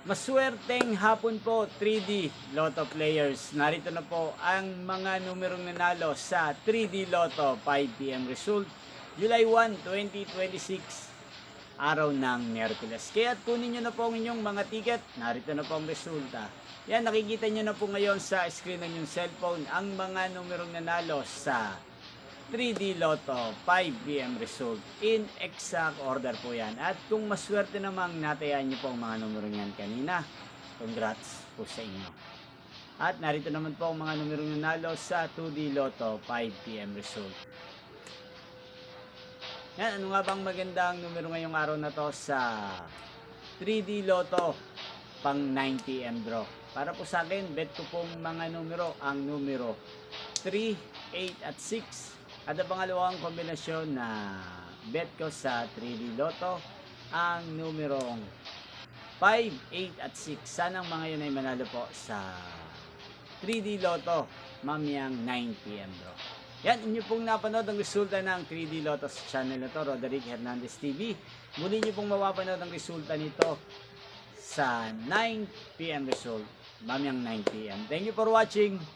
Maswerteng hapon po 3D Lotto players. Narito na po ang mga numerong nanalo sa 3D Lotto 5 PM result. July 1, 2026, araw ng Miyerkules. Kaya kunin nyo na po ang inyong mga ticket. Narito na po ang resulta. Yan, nakikita nyo na po ngayon sa screen ng inyong cellphone ang mga numerong nanalo sa 3D Lotto 5 PM result. In exact order po yan. At kung maswerte namang natayaan nyo po ang mga numero yan kanina, congrats po sa inyo. At narito naman po ang mga numerong nanalo sa 2D Lotto 5 PM result. Yan, ano nga bang magandang numero ngayong araw na to sa 3D Lotto pang 9 PM draw? Para po sa akin, bet ko pong mga numero ang numero 3, 8 at 6. At ang pangalawang kombinasyon na bet ko sa 3D Lotto ang numerong 5, 8 at 6. Sana ang mga yun ay manalo po sa 3D Lotto mamayang 9 PM draw. Yan, inyo pong napanood ang resulta ng 3D Lotto sa channel na to, Roderick Hernandez TV. Muli nyo pong mapapanood ang resulta nito sa 9 PM result mamayang 9 PM. Thank you for watching.